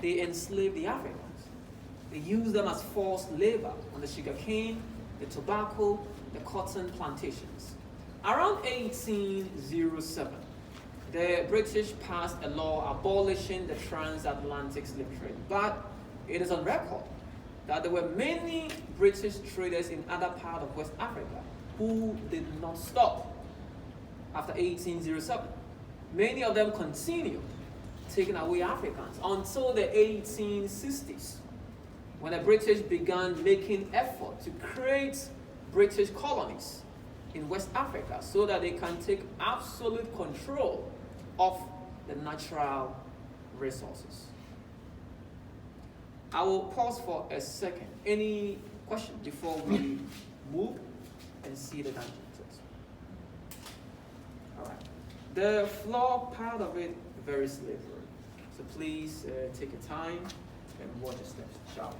they enslaved the Africans. They used them as forced labor on the sugarcane, the tobacco, the cotton plantations. Around 1807, the British passed a law abolishing the transatlantic slave trade. But it is on record that there were many British traders in other parts of West Africa who did not stop after 1807. Many of them continued taking away Africans until the 1860s, when the British began making effort to create British colonies in West Africa so that they can take absolute control of the natural resources. I will pause for a second. Any questions before we move and see the dungeon? All right. The floor part of it, very slippery. So please take your time and watch the steps, shall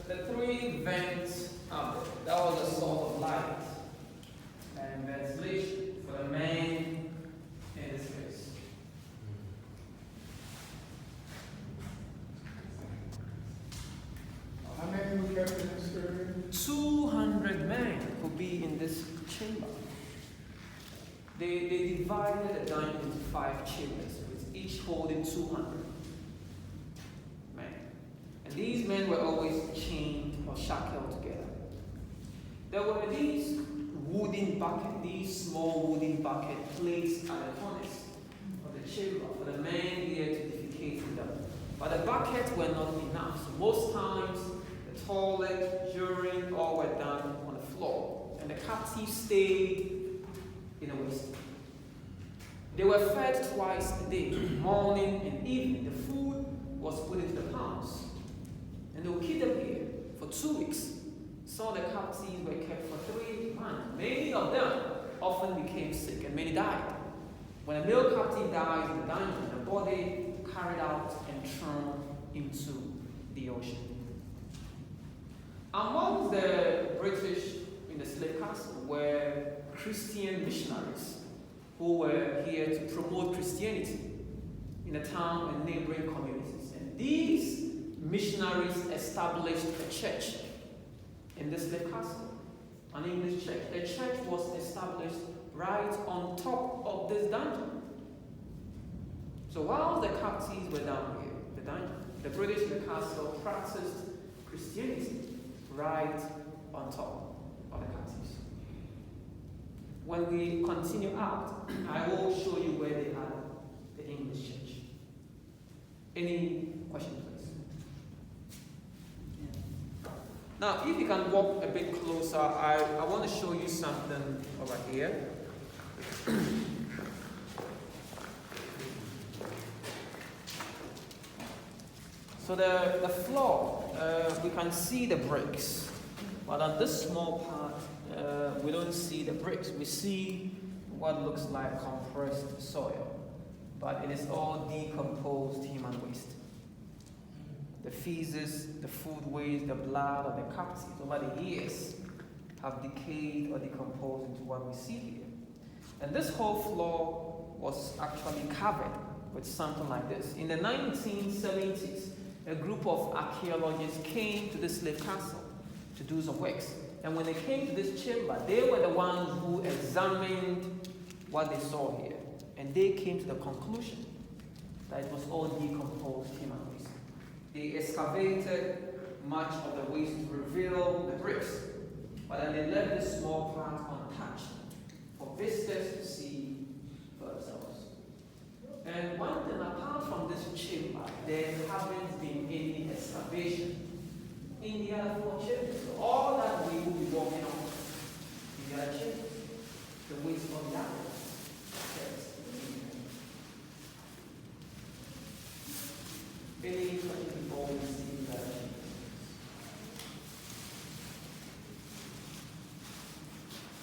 the three vents up there, that was a source of light and ventilation for the man in this case. How many were kept in this area? 200 men could be in this chamber. They divided the dungeon into 5 chambers, with each holding 200 men. And these men were always chained or shackled together. There were these wooden buckets, these small wooden buckets placed at the corners of the chamber for the men here to defecate in them. But the buckets were not enough. So most times, the toilet, urine, all were done on the floor. And the captives stayed in a waste. They were fed twice a day, morning and evening. The food was put into the palms. And they would keep them here for 2 weeks. Some of the captives were kept for 3 months. Many of them often became sick and many died. When a male captive dies in the dungeon, the body carried out and thrown into the ocean. Among the British in the slave castle were Christian missionaries who were here to promote Christianity in the town and neighboring communities. And these missionaries established a church in this slave castle, an English church. The church was established right on top of this dungeon. So while the captives were down here, the dungeon, the British in the castle practiced Christianity right on top of the captives. When we continue out, I will show you where they had the English church. Any questions, please? Now, if you can walk a bit closer, I want to show you something over here. So the floor, we can see the bricks, but on this small part, we don't see the bricks. We see what looks like compressed soil, but it is all decomposed human waste. The feces, the food waste, the blood of the captives over the years have decayed or decomposed into what we see here. And this whole floor was actually covered with something like this. In the 1970s, a group of archaeologists came to this slave castle to do some works. And when they came to this chamber, they were the ones who examined what they saw here. And they came to the conclusion that it was all decomposed human waste. They excavated much of the waste to reveal the bricks, but then they left this small part untouched for visitors to see for themselves. And one thing, apart from this chamber, there haven't been any excavation in the other 4 chambers. So all that we will be walking on in the other chambers, the waste of the other.